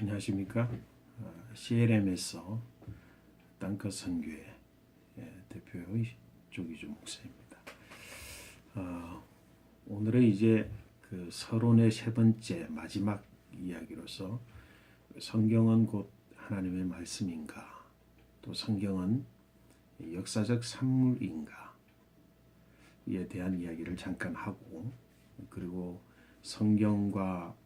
안녕하십니까. CLM에서 땅끝 선교회 대표의 조기주 목사입니다. 오늘은 이제 그 서론의 세 번째 마지막 이야기로서 성경은 곧 하나님의 말씀인가, 또 성경은 역사적 산물인가 에 대한 이야기를 잠깐 하고, 그리고 성경과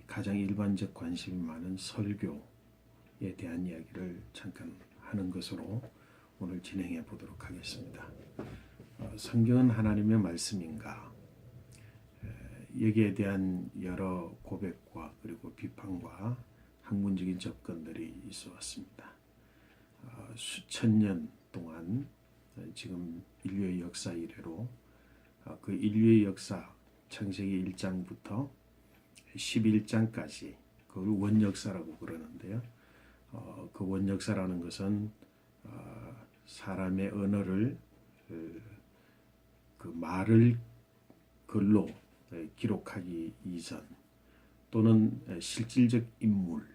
가장 일반적 관심이 많은 설교에 대한 이야기를 잠깐 하는 것으로 오늘 진행해 보도록 하겠습니다. 성경은 하나님의 말씀인가? 여기에 대한 여러 고백과 그리고 비판과 학문적인 접근들이 있어 왔습니다. 수천 년 동안 지금 인류의 역사 이래로 그 인류의 역사 창세기 1장부터 11장까지 그걸 원역사라고 그러는데요. 그 원역사라는 것은 사람의 언어를 그 말을 글로 기록하기 이전, 또는 실질적 인물,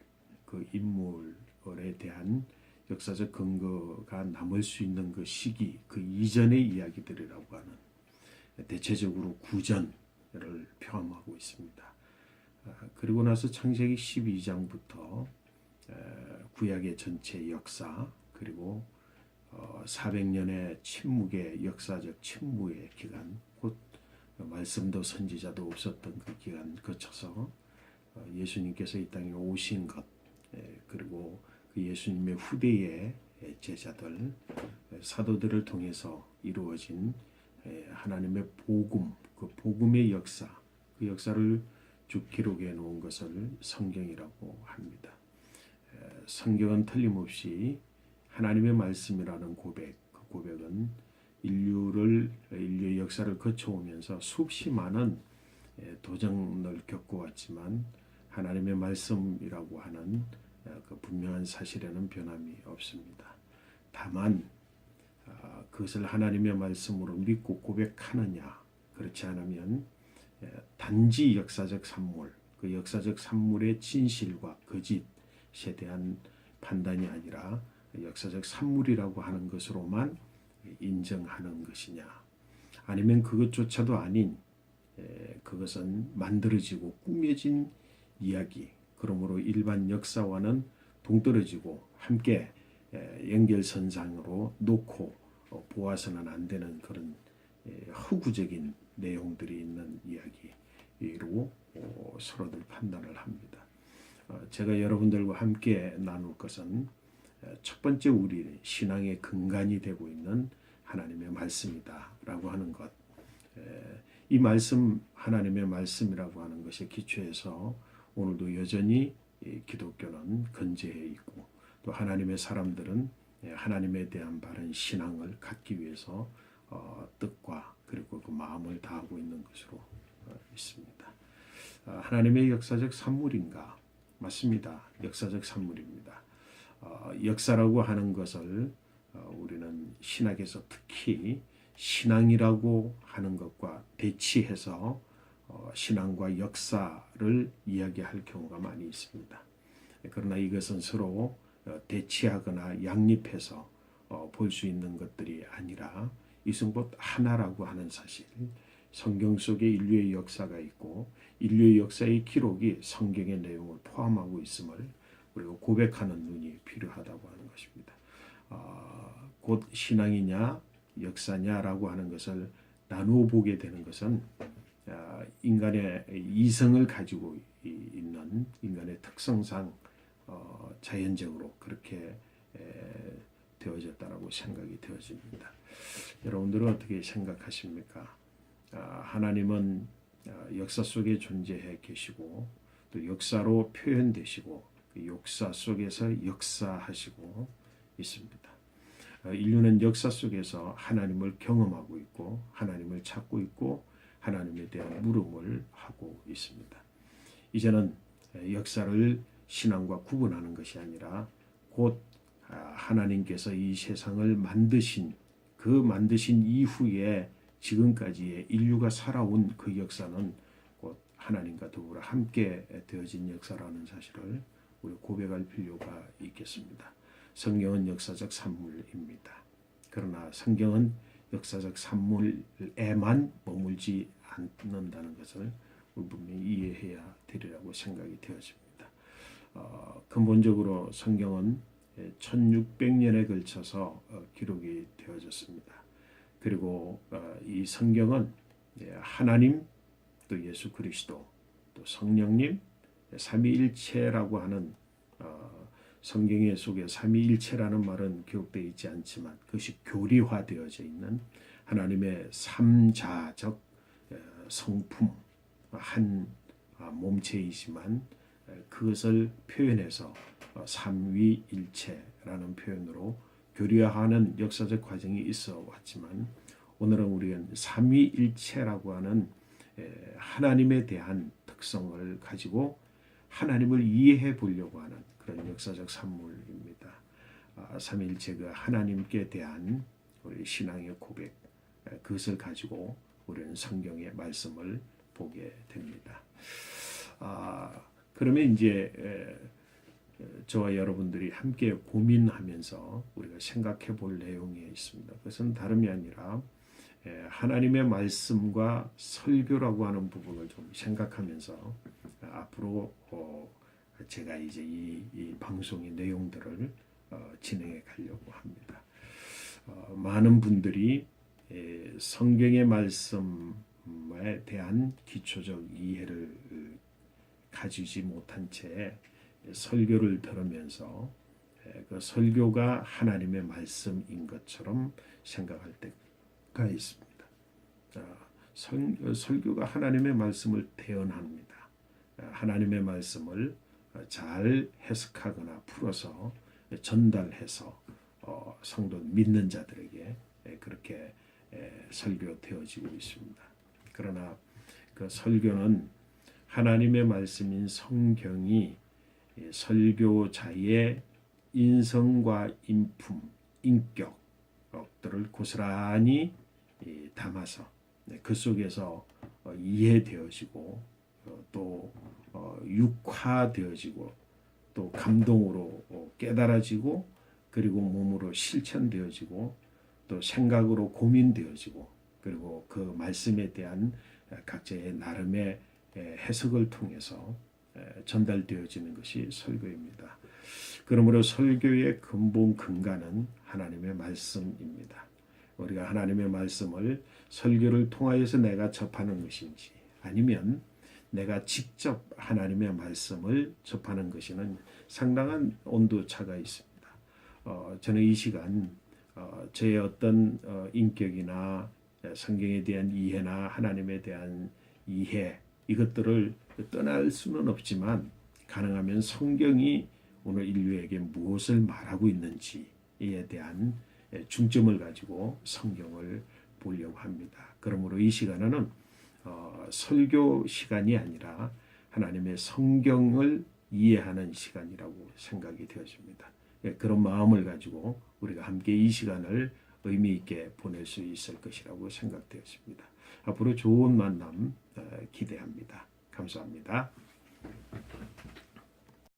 그 인물에 대한 역사적 근거가 남을 수 있는 그 시기, 그 이전의 이야기들이라고 하는, 대체적으로 구전을 포함하고 있습니다. 그리고 나서 창세기 12장부터 구약의 전체 역사, 그리고 400년의 침묵의 역사적 침묵의 기간, 곧 말씀도 선지자도 없었던 그 기간 거쳐서 예수님께서 이 땅에 오신 것, 그리고 그 예수님의 후대의 제자들, 사도들을 통해서 이루어진 하나님의 복음, 그 복음의 역사, 그 역사를 쭉 기록해 놓은 것을 성경이라고 합니다. 성경은 틀림없이 하나님의 말씀이라는 고백, 그 고백은 인류의 역사를 거쳐오면서 수없이 많은 도전을 겪어왔지만 하나님의 말씀이라고 하는 그 분명한 사실에는 변함이 없습니다. 다만 그것을 하나님의 말씀으로 믿고 고백하느냐, 그렇지 않으면 단지 역사적 산물, 그 역사적 산물의 진실과 거짓에 대한 판단이 아니라 역사적 산물이라고 하는 것으로만 인정하는 것이냐, 아니면 그것조차도 아닌 그것은 만들어지고 꾸며진 이야기, 그러므로 일반 역사와는 동떨어지고 함께 연결선상으로 놓고 보아서는 안 되는 그런 허구적인 내용들이 있는 이야기로 서로들 판단을 합니다. 제가 여러분들과 함께 나눌 것은 첫 번째 우리 신앙의 근간이 되고 있는 하나님의 말씀이다 라고 하는 것. 이 말씀, 하나님의 말씀이라고 하는 것에 기초해서 오늘도 여전히 기독교는 건재해 있고, 또 하나님의 사람들은 하나님에 대한 바른 신앙을 갖기 위해서 뜻과 그리고 그 마음을 다하고 있는 것으로 있습니다. 하나님의 역사적 산물인가? 맞습니다. 역사적 산물입니다. 역사라고 하는 것을 우리는 신학에서 특히 신앙이라고 하는 것과 대치해서 신앙과 역사를 이야기할 경우가 많이 있습니다. 그러나 이것은 서로 대치하거나 양립해서 볼 수 있는 것들이 아니라 이것은 곧 하나라고 하는 사실, 성경 속에 인류의 역사가 있고 인류의 역사의 기록이 성경의 내용을 포함하고 있음을 그리고 고백하는 눈이 필요하다고 하는 것입니다. 곧 신앙이냐 역사냐라고 하는 것을 나누어 보게 되는 것은 인간의 이성을 가지고 있는 인간의 특성상 자연적으로 그렇게 되어졌다라고 생각이 되어집니다. 여러분들은 어떻게 생각하십니까? 하나님은 역사 속에 존재해 계시고 또 역사로 표현되시고 그 역사 속에서 역사하시고 있습니다. 인류는 역사 속에서 하나님을 경험하고 있고 하나님을 찾고 있고 하나님에 대한 물음을 하고 있습니다. 이제는 역사를 신앙과 구분하는 것이 아니라 곧 하나님께서 이 세상을 만드신 그 만드신 이후에 지금까지의 인류가 살아온 그 역사는 곧 하나님과 더불어 함께 되어진 역사라는 사실을 우리 고백할 필요가 있겠습니다. 성경은 역사적 산물입니다. 그러나 성경은 역사적 산물에만 머물지 않는다는 것을 분명히 이해해야 되리라고 생각이 되어집니다. 근본적으로 성경은 1600년에 걸쳐서 기록이 되어졌습니다. 그리고 이 성경은 하나님, 또 예수 그리스도, 또 성령님, 삼위일체라고 하는 성경의 속에 삼위일체라는 말은 기록되어 있지 않지만 그것이 교리화되어져 있는 하나님의 삼자적 성품, 한 몸체이지만 그것을 표현해서 삼위일체라는 표현으로 교리화하는 역사적 과정이 있어 왔지만 오늘은 우리는 삼위일체라고 하는 하나님에 대한 특성을 가지고 하나님을 이해해 보려고 하는 그런 역사적 산물입니다. 삼위일체 그 하나님께 대한 우리 신앙의 고백, 그것을 가지고 우리는 성경의 말씀을 보게 됩니다. 그러면 이제 저와 여러분들이 함께 고민하면서 우리가 생각해 볼 내용이 있습니다. 그것은 다름이 아니라 하나님의 말씀과 설교라고 하는 부분을 좀 생각하면서 앞으로 제가 이제 이 방송의 내용들을 진행해 가려고 합니다. 많은 분들이 성경의 말씀에 대한 기초적 이해를 가지지 못한 채 설교를 들으면서 그 설교가 하나님의 말씀인 것처럼 생각할 때가 있습니다. 설교가 하나님의 말씀을 대언합니다. 하나님의 말씀을 잘 해석하거나 풀어서 전달해서 성도 믿는 자들에게 그렇게 설교되어지고 있습니다. 그러나 그 설교는 하나님의 말씀인 성경이 설교자의 인성과 인품, 인격들을 고스란히 담아서 그 속에서 이해되어지고 또 육화되어지고 또 감동으로 깨달아지고 그리고 몸으로 실천되어지고 또 생각으로 고민되어지고 그리고 그 말씀에 대한 각자의 나름의 해석을 통해서 전달되어지는 것이 설교입니다. 그러므로 설교의 근본 근간은 하나님의 말씀입니다. 우리가 하나님의 말씀을 설교를 통하여서 내가 접하는 것인지 아니면 내가 직접 하나님의 말씀을 접하는 것에는 상당한 온도차가 있습니다. 저는 이 시간 저의 어떤 인격이나 성경에 대한 이해나 하나님에 대한 이해 이것들을 떠날 수는 없지만 가능하면 성경이 오늘 인류에게 무엇을 말하고 있는지에 대한 중점을 가지고 성경을 보려고 합니다. 그러므로 이 시간에는 설교 시간이 아니라 하나님의 성경을 이해하는 시간이라고 생각이 되어집니다. 그런 마음을 가지고 우리가 함께 이 시간을 의미 있게 보낼 수 있을 것이라고 생각되었습니다. 앞으로 좋은 만남 기대합니다. 감사합니다.